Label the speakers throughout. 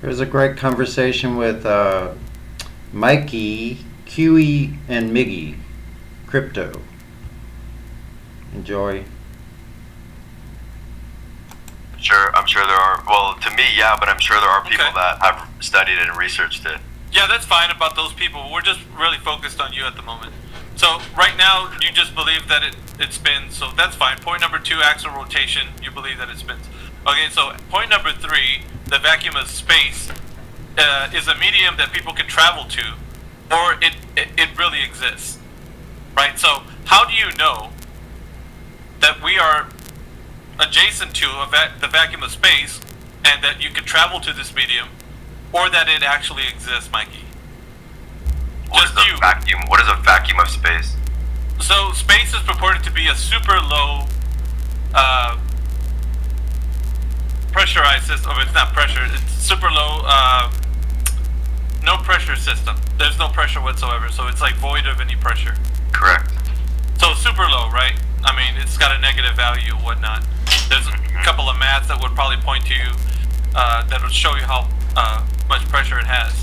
Speaker 1: There's a great conversation with Mikey, QE, and Miggy. Crypto. Enjoy.
Speaker 2: I'm sure there are. Well, to me, yeah, but I'm sure there are people that have studied it and researched it.
Speaker 3: Yeah, that's fine about those people. We're just really focused on you at the moment. So right now, you just believe that it spins, so that's fine. Point number 2, axial rotation, you believe that it spins. Okay, so point number 3, the vacuum of space is a medium that people can travel to, or it really exists, right? So how do you know that we are adjacent to the vacuum of space and that you can travel to this medium, or that it actually exists, Mikey?
Speaker 2: What is a vacuum of space?
Speaker 3: So space is purported to be a super low pressurized system. It's not pressure. It's super low, no pressure system. There's no pressure whatsoever. So it's like void of any pressure.
Speaker 2: Correct.
Speaker 3: So super low, right? I mean, it's got a negative value and whatnot. There's a couple of maths that would probably point to you that would show you how much pressure it has.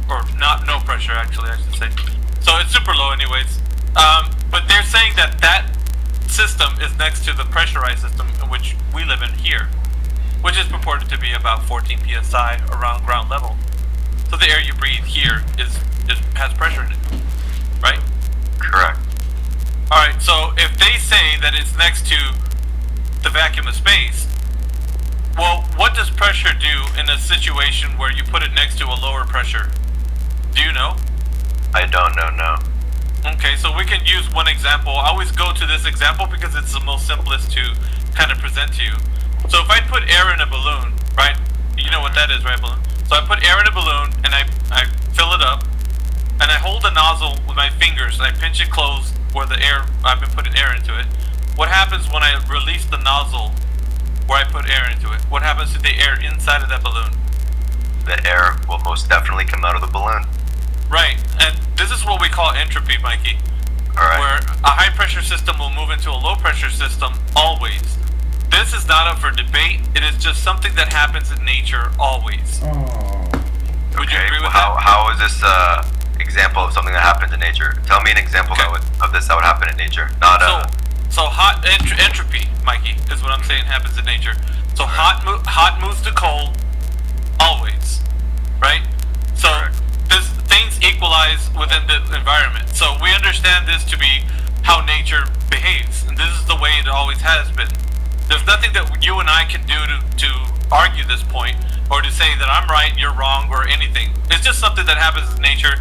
Speaker 3: Or no pressure, actually, I should say. So it's super low anyways. But they're saying that system is next to the pressurized system in which we live in here, which is purported to be about 14 psi around ground level. So the air you breathe here has pressure in it, right?
Speaker 2: Correct.
Speaker 3: Alright, so if they say that it's next to the vacuum of space, well, what does pressure do in a situation where you put it next to a lower pressure? Do you know?
Speaker 2: I don't know, no.
Speaker 3: Okay, so we can use one example. I always go to this example because it's the most simplest to kind of present to you. So if I put air in a balloon, right? You know what that is, right, balloon? So I put air in a balloon and I fill it up and I hold the nozzle with my fingers and I pinch it closed where I've been putting air into it. What happens when I release the nozzle where I put air into it? What happens to the air inside of that balloon?
Speaker 2: The air will most definitely come out of the balloon.
Speaker 3: Right, and this is what we call entropy, Mikey.
Speaker 2: Alright.
Speaker 3: Where a high pressure system will move into a low pressure system always. This is not up for debate, it is just something that happens in nature always. Would you agree with that?
Speaker 2: How is this example of something that happens in nature? Tell me an example of this that would happen in nature.
Speaker 3: So hot entropy, Mikey, is what I'm saying happens in nature. So hot moves to cold always, right? So things equalize within the environment. So we understand this to be how nature behaves, and this is the way it always has been. There's nothing that you and I can do to argue this point, or to say that I'm right, you're wrong, or anything. It's just something that happens in nature,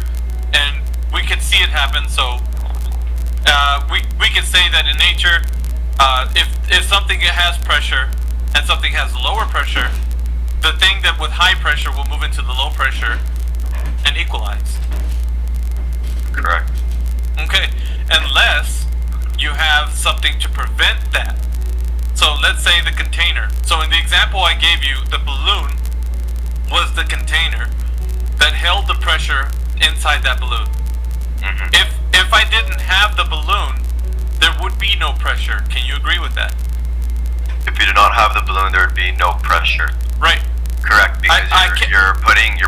Speaker 3: and we can see it happen. So we can say that in nature, if something has pressure and something has lower pressure, the thing that with high pressure will move into the low pressure and equalize.
Speaker 2: Correct.
Speaker 3: Okay, unless you have something to prevent that. So let's say the container. So in the example I gave you, the balloon was the container that held the pressure inside that balloon. If I didn't have the balloon, there would be no pressure. Can you agree with that?
Speaker 2: If you did not have the balloon, there would be no pressure.
Speaker 3: Right.
Speaker 2: Correct, because you're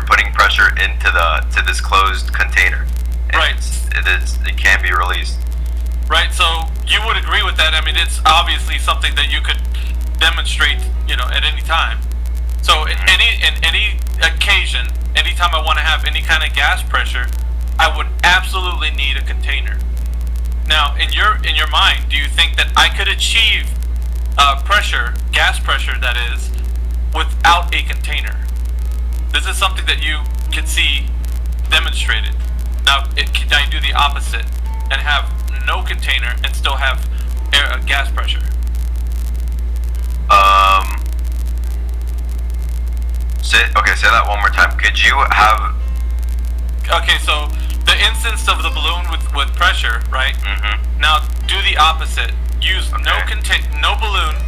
Speaker 2: putting pressure into this closed container.
Speaker 3: Right.
Speaker 2: It can't be released.
Speaker 3: Right. So you would agree with that. I mean, it's obviously something that you could demonstrate, at any time. So in any occasion, anytime I want to have any kind of gas pressure, I would absolutely need a container. Now, in your mind, do you think that I could achieve pressure, gas pressure that is, without a container? This is something that you can see demonstrated. Now, can I do the opposite and have no container and still have gas pressure?
Speaker 2: Say that one more time. Could you have?
Speaker 3: Okay, so the instance of the balloon with pressure, right? Now do the opposite. Use no balloon,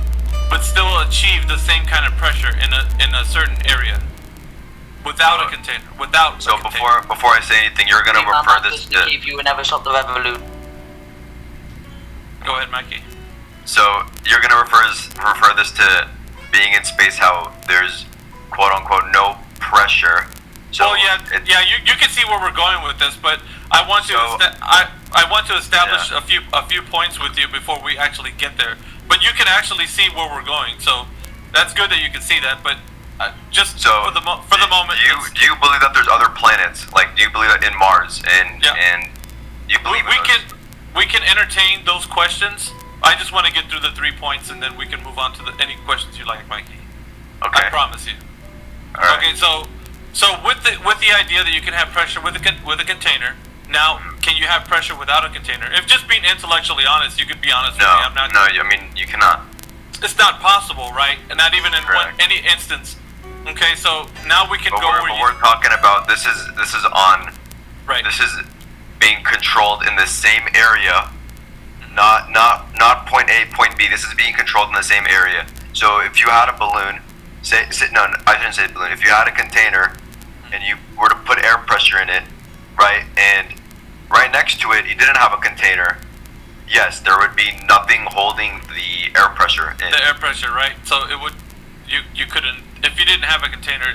Speaker 3: but still achieve the same kind of pressure in a certain area without a container.
Speaker 2: Before I say anything, you're gonna refer this to.
Speaker 4: If you never stop the revolution.
Speaker 3: Go ahead, Mikey.
Speaker 2: So you're gonna refer this to being in space, how there's quote unquote no pressure. So
Speaker 3: well, you can see where we're going with this, but I want to I want to establish a few points with you before we actually get there. But you can actually see where we're going, so that's good that you can see that. But just for the moment,
Speaker 2: do you believe that there's other planets? Like, do you believe that in Mars and you believe
Speaker 3: we can entertain those questions. I just want to get through the 3 points, and then we can move on to any questions you like, Mikey.
Speaker 2: Okay.
Speaker 3: I promise you.
Speaker 2: All right.
Speaker 3: Okay, so with the idea that you can have pressure with a container, now can you have pressure without a container? If just being intellectually honest, you could be honest with me. I'm not.
Speaker 2: No, I mean you cannot.
Speaker 3: It's not possible, right? And not even in any instance. Okay, so now we can go where
Speaker 2: we're talking about this is on.
Speaker 3: Right.
Speaker 2: This is being controlled in the same area. Not point A, point B. This is being controlled in the same area. So if you had a balloon, no, I shouldn't say balloon. If you had a container, and you were to put air pressure in it, right, and right next to it, you didn't have a container. Yes, there would be nothing holding the air pressure in.
Speaker 3: The air pressure, right? So it would, you couldn't, if you didn't have a container,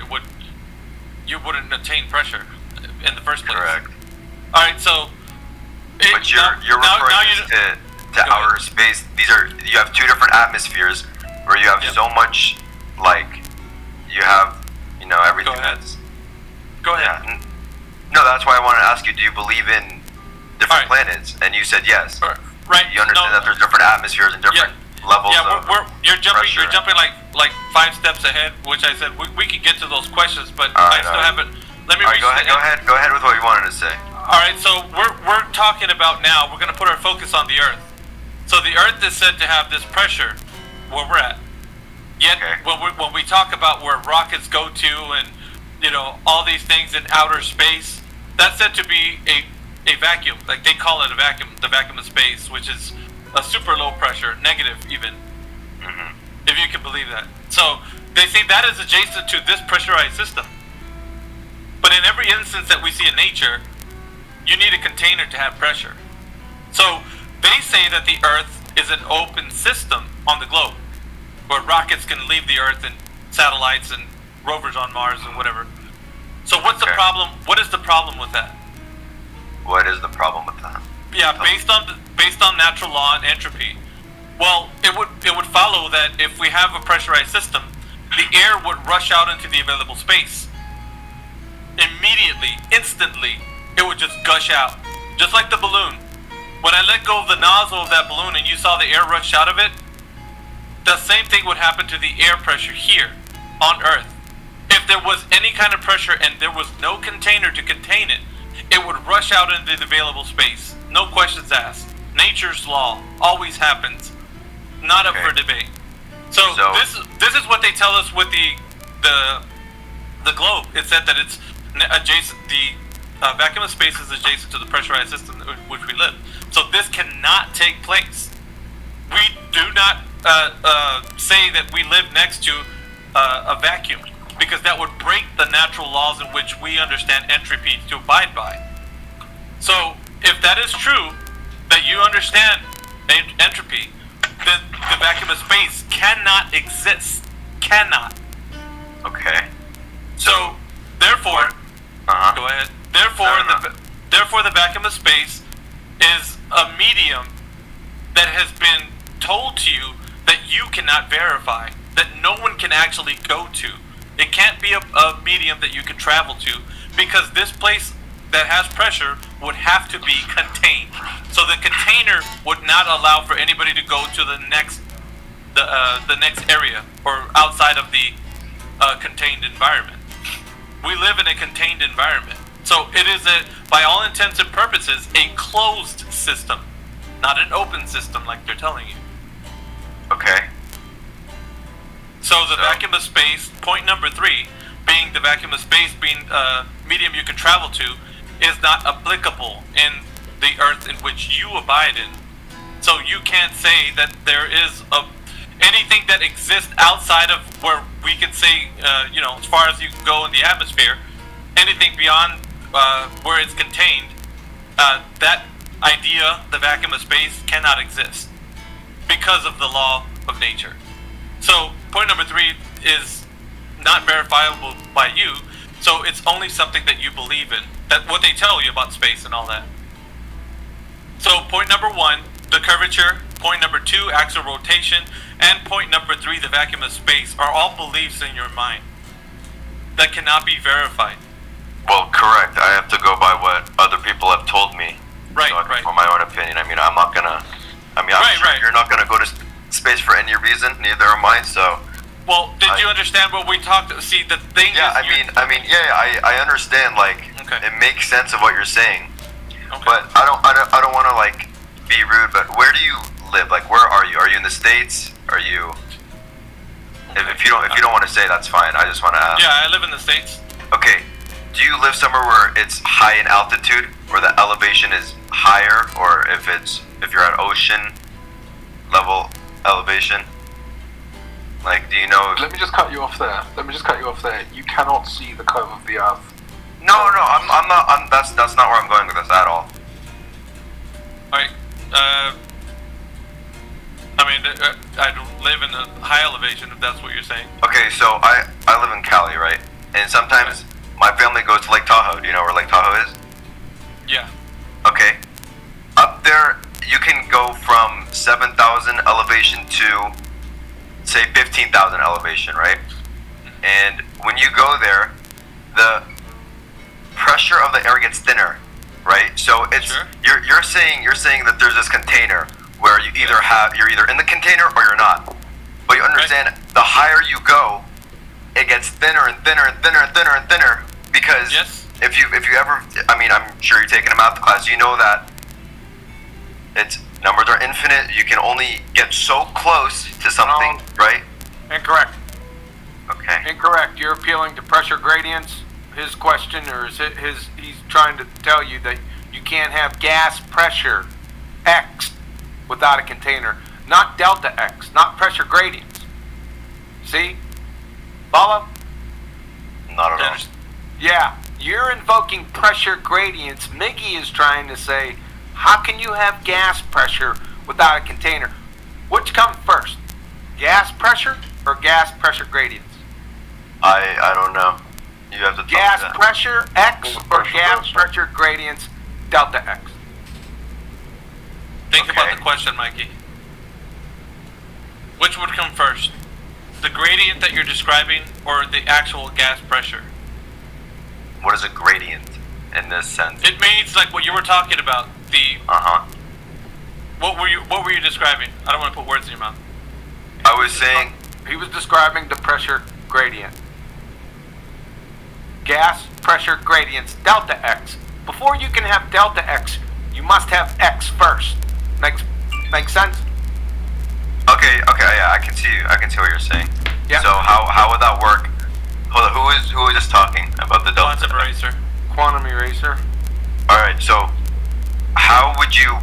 Speaker 3: you wouldn't attain pressure in the first place.
Speaker 2: Correct.
Speaker 3: All right, so.
Speaker 2: But you're referring to outer space. You have 2 different atmospheres where you have so much, like, you have, everything that's.
Speaker 3: Go ahead.
Speaker 2: Yeah. No, that's why I wanted to ask you, do you believe in different planets? And you said yes.
Speaker 3: Right.
Speaker 2: You understand that there's different atmospheres and different levels of
Speaker 3: you're jumping
Speaker 2: pressure.
Speaker 3: You're jumping like 5 steps ahead, which I said we could get to those questions, but I still haven't. Let me reach
Speaker 2: go ahead with what you wanted to say.
Speaker 3: All right, so we're talking about now. We're going to put our focus on the Earth. So the Earth is said to have this pressure where we're at. Yet when we talk about where rockets go to and all these things in outer space, that's said to be a vacuum. Like they call it a vacuum, the vacuum of space, which is a super low pressure, negative even, if you can believe that. So they say that is adjacent to this pressurized system. But in every instance that we see in nature, you need a container to have pressure. So they say that the Earth is an open system on the globe, where rockets can leave the Earth and satellites and rovers on Mars and whatever. So what's the problem? What is the problem with that?
Speaker 2: What is the problem with that?
Speaker 3: Yeah, based on natural law and entropy. Well, it would follow that if we have a pressurized system, the air would rush out into the available space. Immediately, instantly, it would just gush out, just like the balloon. When I let go of the nozzle of that balloon and you saw the air rush out of it, the same thing would happen to the air pressure here on Earth. If there was any kind of pressure and there was no container to contain it, it would rush out into the available space. No questions asked. Nature's law always happens. Not up for debate. So this is what they tell us with the globe. It said that it's adjacent. The vacuum of space is adjacent to the pressurized system in which we live. So this cannot take place. We do not say that we live next to a vacuum, because that would break the natural laws in which we understand entropy to abide by. So if that is true, that you understand entropy, then the vacuum of space cannot exist. Cannot.
Speaker 2: Okay.
Speaker 3: So therefore, go ahead. Therefore, the vacuum of space is a medium that has been told to you that you cannot verify, that no one can actually go to. It can't be a medium that you can travel to, because this place that has pressure would have to be contained. So the container would not allow for anybody to go to the next area or outside of the contained environment. We live in a contained environment. So it is, by all intents and purposes, a closed system, not an open system like they're telling you.
Speaker 2: Okay.
Speaker 3: So the vacuum of space, point number 3, being the vacuum of space being a medium you can travel to, is not applicable in the Earth in which you abide in. So you can't say that there is anything that exists outside of where we can say, as far as you can go in the atmosphere, anything beyond where it's contained, that idea, the vacuum of space, cannot exist because of the law of nature. So point number 3 is not verifiable by you, So it's only something that you believe in. That what they tell you about space and all that. So point number 1, the curvature. Point number 2, axial rotation. And point number 3, the vacuum of space, are all beliefs in your mind that cannot be verified.
Speaker 2: Well, correct. I have to go by what other people have told me.
Speaker 3: Right,
Speaker 2: so I can
Speaker 3: right.
Speaker 2: form my own opinion. I mean, I'm not gonna. I mean, I'm
Speaker 3: Right,
Speaker 2: sure
Speaker 3: right.
Speaker 2: you're not gonna go to space for any reason. Neither am I. So.
Speaker 3: Well, did you understand what we talked? See, the thing
Speaker 2: Yeah,
Speaker 3: is,
Speaker 2: I understand. Like,
Speaker 3: Okay.
Speaker 2: it makes sense of what you're saying.
Speaker 3: Okay.
Speaker 2: But I don't want to like be rude. But where do you live? Like, where are you? Are you in the States? Are you? If you don't want to say, that's fine. I just want to ask.
Speaker 3: Yeah, I live in the States.
Speaker 2: Okay. Do you live somewhere where it's high in altitude, where the elevation is higher, or if you're at ocean level elevation? Like, do you know?
Speaker 4: Let me just cut you off there. You cannot see the curve of the Earth.
Speaker 2: No, I'm not. That's not where I'm going with this at all.
Speaker 3: Alright, I mean, I don't live in a high elevation, if that's what you're saying.
Speaker 2: Okay, so I live in Cali, right? And sometimes my family goes to Lake Tahoe. Do you know where Lake Tahoe is?
Speaker 3: Yeah.
Speaker 2: Okay. Up there, you can go from 7,000 elevation to, say, 15,000 elevation, right? And when you go there, the pressure of the air gets thinner, right? So it's
Speaker 3: Sure.
Speaker 2: you're saying that there's this container where you're either in the container or you're not. But you understand, the higher you go, it gets thinner and thinner and thinner and thinner and thinner, because
Speaker 3: Yes.
Speaker 2: if you ever, I mean, I'm sure you're taking a math class, you know that it's numbers are infinite. You can only get so close to something, right?
Speaker 5: Incorrect.
Speaker 2: Okay.
Speaker 5: Incorrect. You're appealing to pressure gradients. His question, or he's trying to tell you that you can't have gas pressure X without a container. Not delta X, not pressure gradients. See? Follow?
Speaker 2: Not at all.
Speaker 5: Yeah, you're invoking pressure gradients. Miggy is trying to say, how can you have gas pressure without a container? Which comes first? Gas pressure or gas pressure gradients?
Speaker 2: I don't know. You have to tell
Speaker 5: Gas
Speaker 2: me that.
Speaker 5: pressure X or
Speaker 4: Pressure
Speaker 5: gas pressure gradients delta X?
Speaker 3: Think about
Speaker 2: Okay.
Speaker 3: the question, Mikey. Which would come first? The gradient that you're describing or the actual gas pressure?
Speaker 2: What is a gradient in this sense?
Speaker 3: It means like what you were talking about. The
Speaker 2: Uh-huh.
Speaker 3: what were you describing? I don't want to put words in your mouth.
Speaker 2: I was saying,
Speaker 5: He was describing the pressure gradient. Gas pressure gradients delta X. Before you can have delta X, you must have X first. Makes sense?
Speaker 2: okay, yeah, I can see what you're saying.
Speaker 5: Yeah.
Speaker 2: So how would that work? Hold on, who was just talking about the delta?
Speaker 3: Quantum eraser.
Speaker 5: Quantum eraser.
Speaker 2: Alright, so how would you,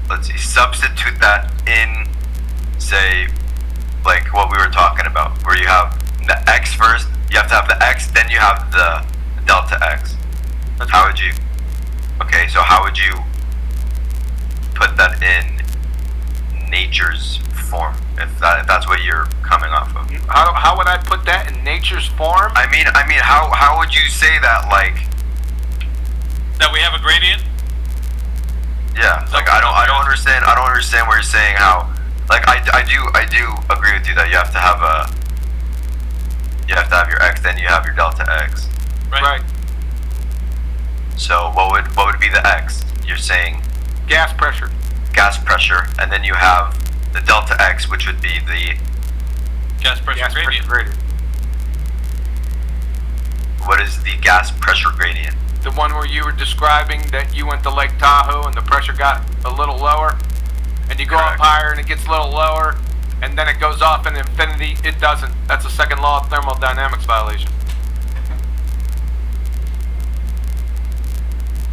Speaker 2: let's see, substitute that in, say, like what we were talking about, where you have the X first, you have to have the X, then you have the delta X. How would you, okay, so how would you put that in nature's form, if that's what you're coming off of?
Speaker 5: How would I put that in nature's form?
Speaker 2: I mean, how would you say that, like,
Speaker 3: That we have a gradient?
Speaker 2: yeah, like I don't understand what you're saying. How, like, I do agree with you that you have to have your X, then you have your delta X.
Speaker 3: Right.
Speaker 2: So what would be the X? You're saying
Speaker 5: Gas pressure.
Speaker 2: gas pressure, and then you have the delta X, which would be the,
Speaker 3: Gas pressure
Speaker 5: Gas
Speaker 3: gradient.
Speaker 5: pressure gradient.
Speaker 2: what is the gas pressure gradient?
Speaker 5: The one where you were describing that you went to Lake Tahoe and the pressure got a little lower, and you go up
Speaker 2: Correct.
Speaker 5: higher and it gets a little lower, and then it goes off in infinity. It doesn't. That's a second law of thermodynamics violation.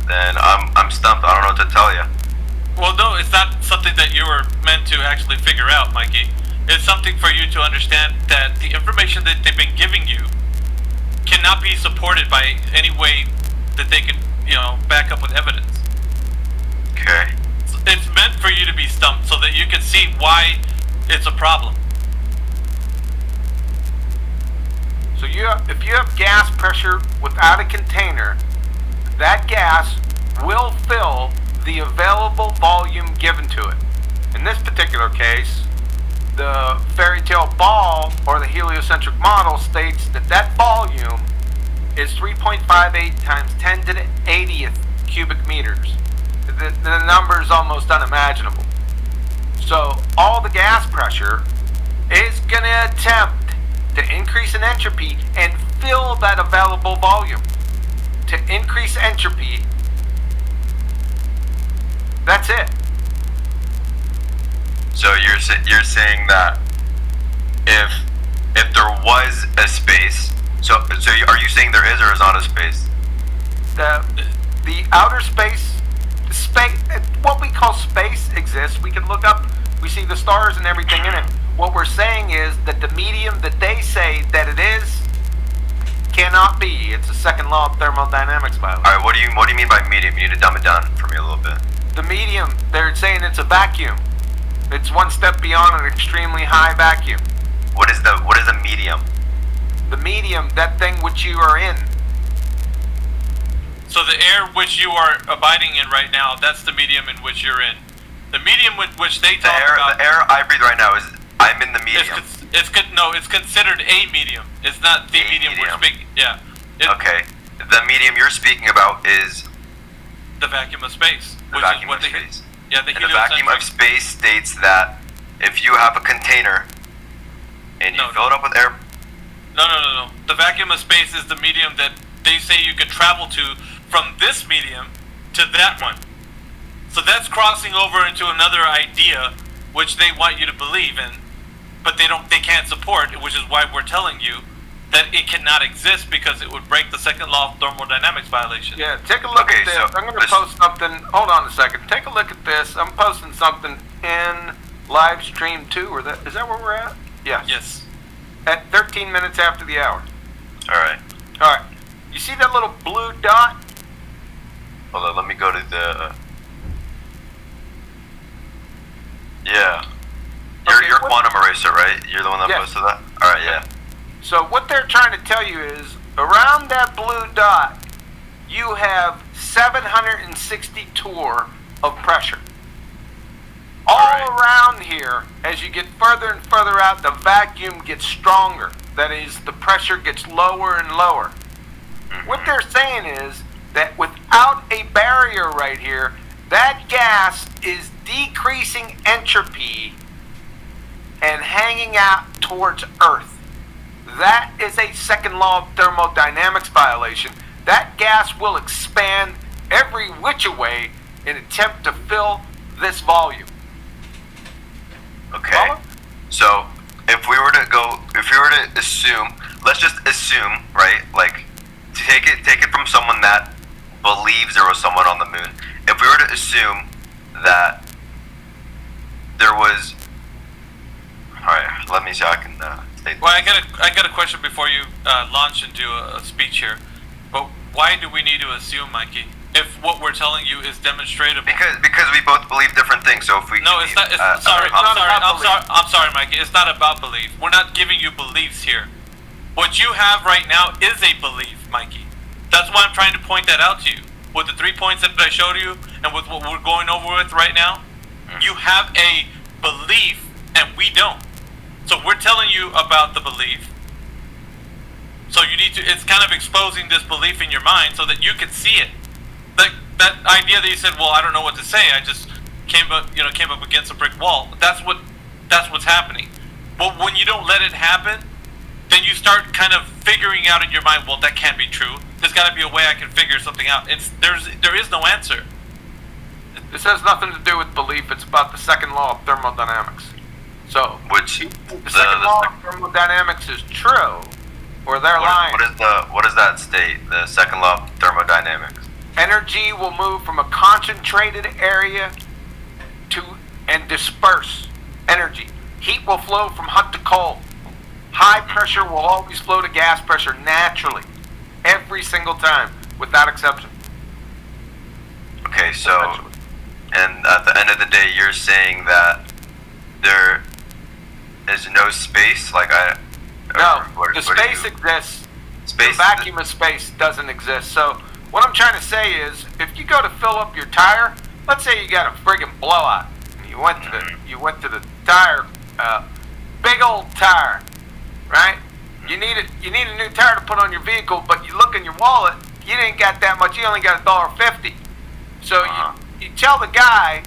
Speaker 2: Then I'm stumped. I don't know what to tell you.
Speaker 3: Well, no, it's not something that you were meant to actually figure out, Mikey. It's something for you to understand that the information that they've been giving you cannot be supported by any way that they can, back up with evidence.
Speaker 2: Okay.
Speaker 3: It's meant for you to be stumped so that you can see why it's a problem.
Speaker 5: So if you have gas pressure without a container, that gas will fill the available volume given to it. In this particular case, the fairy tale ball or the heliocentric model states that volume is 3.58 times 10 to the 80th cubic meters. The number is almost unimaginable. So all the gas pressure is going to attempt to increase in entropy and fill that available volume. To increase entropy, that's it.
Speaker 2: So you're saying that if there was a space, so are you saying there is or is not a space?
Speaker 5: The outer space, what we call space exists. We can look up, we see the stars and everything in it. What we're saying is that the medium that they say that it is cannot be. It's a second law of thermodynamics violation.
Speaker 2: All right, what do you mean by medium? You need to dumb it down for me a little bit.
Speaker 5: The medium, they're saying it's a vacuum. It's one step beyond an extremely high vacuum.
Speaker 2: What is the medium?
Speaker 5: The medium, that thing which you are in.
Speaker 3: So the air which you are abiding in right now, that's the medium in which you're in. The medium with which they talk about...
Speaker 2: The air I breathe right now is... I'm in the medium.
Speaker 3: It's considered a medium. It's not the medium we're speaking... Yeah.
Speaker 2: Okay. The medium you're speaking about is...
Speaker 3: The vacuum of space.
Speaker 2: The vacuum of space.
Speaker 3: Yeah, the
Speaker 2: vacuum of space states that if you have a container and you fill it up with air...
Speaker 3: No. The vacuum of space is the medium that they say you can travel to from this medium to that one. So that's crossing over into another idea which they want you to believe in, but they can't support, which is why we're telling you that it cannot exist because it would break the second law of thermodynamics violation.
Speaker 5: Yeah, take a look at this. I'm going to post something. Hold on a second. Take a look at this. I'm posting something in live stream 2. Is that where we're at?
Speaker 3: Yes.
Speaker 5: At 13 minutes after the hour.
Speaker 2: All right.
Speaker 5: You see that little blue dot?
Speaker 2: Hold on, let me go to the... Yeah. You're Quantum Eraser, right? You're the one that posted that? Alright, yeah.
Speaker 5: So what they're trying to tell you is, around that blue dot, you have 760 torr of pressure. All around here, as you get further and further out, the vacuum gets stronger. That is, the pressure gets lower and lower. What they're saying is that without a barrier right here, that gas is decreasing entropy and hanging out towards Earth. That is a second law of thermodynamics violation. That gas will expand every which way in an attempt to fill this volume.
Speaker 2: Okay. So if we were to assume, let's just assume, right? Like, take it from someone that believes there was someone on the moon. If we were to assume that there was, all right, let me see how I can state.
Speaker 3: Well, I got a question before you launch and do a speech here. But why do we need to assume, Mikey, if what we're telling you is demonstrable?
Speaker 2: Because we both believe different things. So if we
Speaker 3: I'm sorry, Mikey. It's not about belief. We're not giving you beliefs here. What you have right now is a belief, Mikey. That's why I'm trying to point that out to you. With the 3 points that I showed you, and with what we're going over with right now, you have a belief, and we don't. So we're telling you about the belief. So you need to. It's kind of exposing this belief in your mind so that you can see it. That idea that you said, well, I don't know what to say. I just came up against a brick wall. That's what's happening. But when you don't let it happen, then you start kind of figuring out in your mind, well, that can't be true. There's got to be a way I can figure something out. There is no answer.
Speaker 5: This has nothing to do with belief. It's about the second law of thermodynamics. So, the second law of thermodynamics is true, or they're lying.
Speaker 2: What does that state? The second law of thermodynamics.
Speaker 5: Energy will move from a concentrated area and disperse energy. Heat will flow from hot to cold. High pressure will always flow to gas pressure naturally, every single time, without exception.
Speaker 2: Okay, so, and at the end of the day, you're saying that there is no space,
Speaker 5: No,
Speaker 2: What-
Speaker 5: the
Speaker 2: what do
Speaker 5: space
Speaker 2: you-
Speaker 5: exists.
Speaker 2: Space.
Speaker 5: The vacuum of space doesn't exist. So what I'm trying to say is, if you go to fill up your tire, let's say you got a friggin' blowout, and you went to the tire, big old tire, right? You need a new tire to put on your vehicle, but you look in your wallet, you didn't got that much. You only got $1.50. So you tell the guy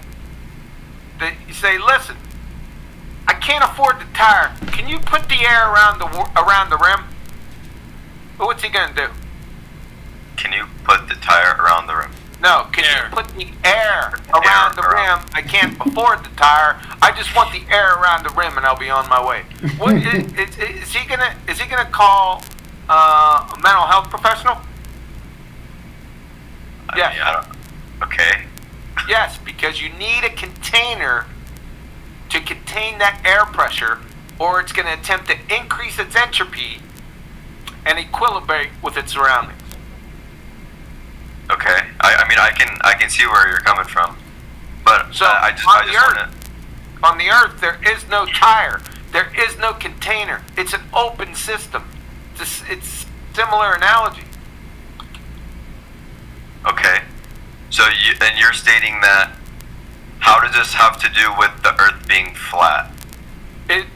Speaker 5: that you say, listen, I can't afford the tire. Can you put the air around the rim? But what's he gonna do?
Speaker 2: Can you put the tire around the rim?
Speaker 5: No, can
Speaker 3: Air.
Speaker 5: you put the air around the rim? I can't afford the tire. I just want the air around the rim, and I'll be on my way. What is he gonna call a mental health professional? Yes.
Speaker 2: Yeah. Okay.
Speaker 5: Yes, because you need a container to contain that air pressure, or it's going to attempt to increase its entropy and equilibrate with its surroundings.
Speaker 2: Okay. I mean, I can see where you're coming from, but
Speaker 5: So
Speaker 2: I just
Speaker 5: on the
Speaker 2: want
Speaker 5: Earth, on the Earth, there is no tire. There is no container. It's an open system. It's similar analogy.
Speaker 2: Okay. So you're stating that. How does this have to do with the Earth being flat?
Speaker 5: It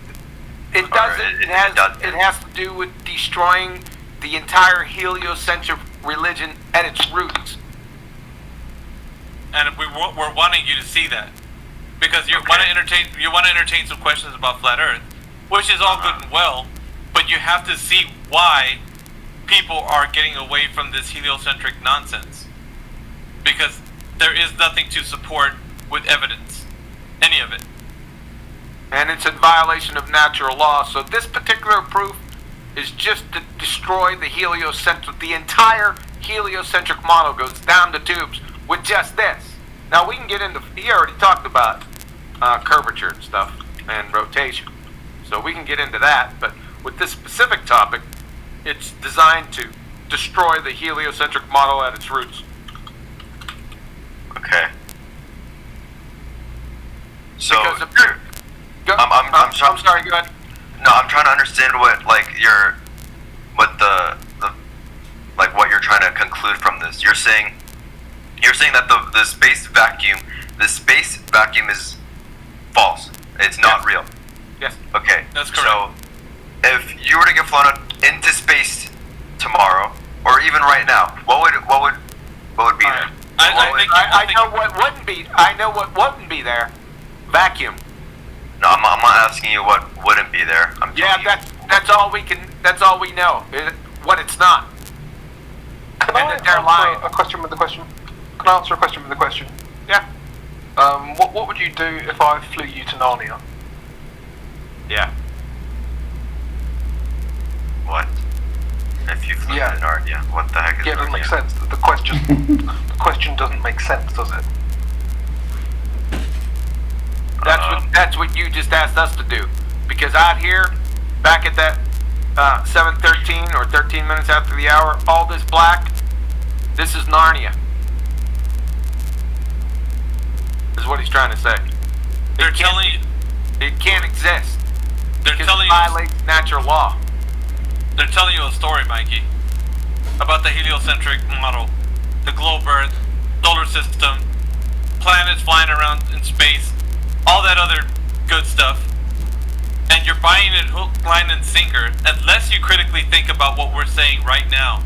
Speaker 2: Or
Speaker 5: doesn't.
Speaker 2: it doesn't.
Speaker 5: It has to do with destroying the entire heliocentric religion at its roots.
Speaker 3: And we're wanting you to see that because you
Speaker 2: Okay.
Speaker 3: want to entertain some questions about flat Earth, which is all good and well, but you have to see why people are getting away from this heliocentric nonsense, because there is nothing to support with evidence, any of it.
Speaker 5: And it's in violation of natural law. So this particular proof is just to destroy the heliocentric. The entire heliocentric model goes down the tubes with just this. Now we can get into. He already talked about curvature and stuff and rotation, so we can get into that. But with this specific topic, it's designed to destroy the heliocentric model at its roots.
Speaker 2: Okay. So
Speaker 5: Because if you're,
Speaker 2: I'm
Speaker 5: sorry. Go ahead.
Speaker 2: no, I'm trying to understand what what you're trying to conclude from this. You're saying that the space vacuum is false. It's not real.
Speaker 5: Yes.
Speaker 2: Okay.
Speaker 3: That's correct.
Speaker 2: So if you were to get flown into space tomorrow, or even right now, what would be there?
Speaker 5: I know what wouldn't be. I know what wouldn't be there. Vacuum.
Speaker 2: No, I'm not asking you what wouldn't be there. I'm
Speaker 5: Yeah,
Speaker 2: telling
Speaker 5: that's all we can. That's all we know. What it's not.
Speaker 4: Can
Speaker 5: And
Speaker 4: I
Speaker 5: that they're lying.
Speaker 4: answer a question with a question? Can I answer a question with a question?
Speaker 5: Yeah.
Speaker 4: What would you do if I flew you to Narnia?
Speaker 5: Yeah.
Speaker 2: you. What? If you flew
Speaker 4: Yeah.
Speaker 2: to Narnia, what the heck is
Speaker 4: Yeah, it doesn't make
Speaker 2: Narnia?
Speaker 4: sense. The question doesn't make sense, does it?
Speaker 5: That's what you just asked us to do. Because out here, back at that 7:13 or 13 minutes after the hour, all this black, this is Narnia. Is what he's trying to say.
Speaker 3: They're telling you.
Speaker 5: It can't exist.
Speaker 3: They're
Speaker 5: Because
Speaker 3: telling
Speaker 5: it
Speaker 3: you.
Speaker 5: violates natural law.
Speaker 3: They're telling you a story, Mikey, about the heliocentric model, the globe Earth, solar system, planets flying around in space, all that other good stuff. And you're buying it hook, line, and sinker unless you critically think about what we're saying right now.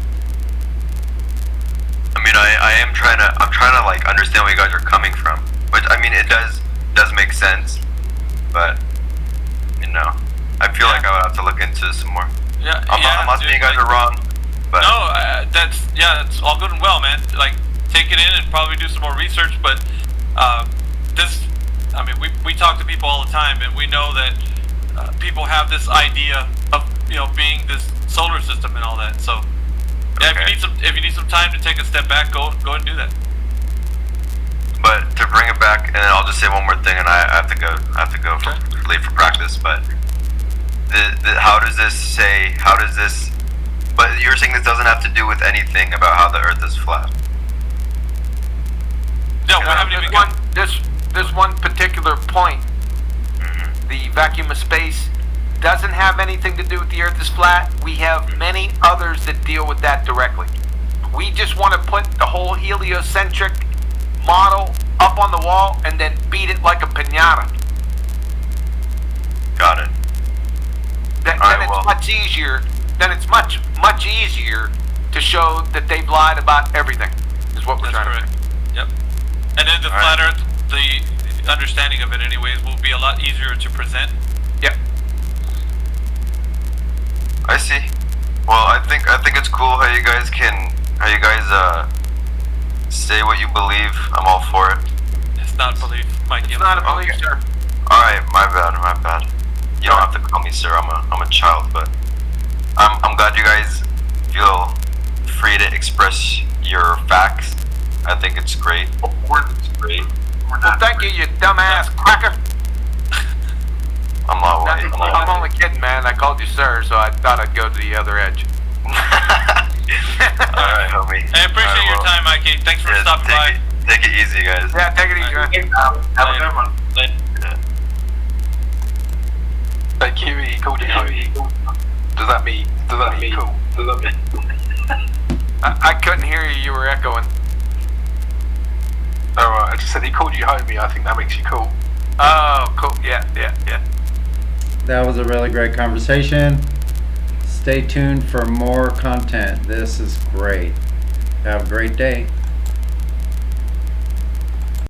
Speaker 2: I mean, I'm trying to like understand where you guys are coming from. Which I mean, it does make sense, but I feel like I would have to look into some more.
Speaker 3: Yeah,
Speaker 2: I'm not saying you guys are wrong, but
Speaker 3: No, that's all good and well, man. Like, take it in and probably do some more research. But we talk to people all the time, and we know that people have this idea of being this solar system and all that. So yeah,
Speaker 2: Okay.
Speaker 3: if you need some time to take a step back, go and do that.
Speaker 2: But to bring it back, and then I'll just say one more thing, and I have to go. Leave for practice. But how does this? But you're saying this doesn't have to do with anything about how the Earth is flat.
Speaker 3: No, we haven't even got.
Speaker 5: This one particular point,
Speaker 2: Mm-hmm.
Speaker 5: the vacuum of space, doesn't have anything to do with the Earth is flat. We have many others that deal with that directly. We just want to put the whole heliocentric model up on the wall and then beat it like a piñata.
Speaker 2: Got it.
Speaker 5: Then
Speaker 2: Alright,
Speaker 5: it's
Speaker 2: well.
Speaker 5: much easier. Then it's much easier to show that they've lied about everything. Is what we're
Speaker 3: That's
Speaker 5: trying
Speaker 3: correct. Yep. And then the
Speaker 2: Alright.
Speaker 3: flat Earth, the understanding of it, anyways, will be a lot easier to present.
Speaker 5: to. Yep.
Speaker 2: I see. Well, I think it's cool how you guys say what you believe. I'm all for it.
Speaker 3: It's not belief, Mikey.
Speaker 5: It's not a belief,
Speaker 2: Okay.
Speaker 5: sir.
Speaker 2: All right, my bad. You don't have to call me sir. I'm a child, but I'm glad you guys feel free to express your facts. I think it's great. It's great.
Speaker 5: Well, thank you, you dumbass cracker.
Speaker 2: I'm not white.
Speaker 5: I'm only kidding, man. I called you sir, so I thought I'd go to the other edge.
Speaker 2: All right, homie.
Speaker 3: I appreciate your time, Mikey. Thanks for stopping by.
Speaker 2: Take it easy, guys.
Speaker 5: Yeah, take it easy, man.
Speaker 4: Have a good one.
Speaker 3: Later.
Speaker 4: Thank you, he called you cool. Does that mean cool?
Speaker 5: I couldn't hear you. You were echoing.
Speaker 4: Alright, I just said he called you homie. I think that makes you cool.
Speaker 5: Oh, cool. Yeah.
Speaker 1: That was a really great conversation. Stay tuned for more content. This is great. Have a great day.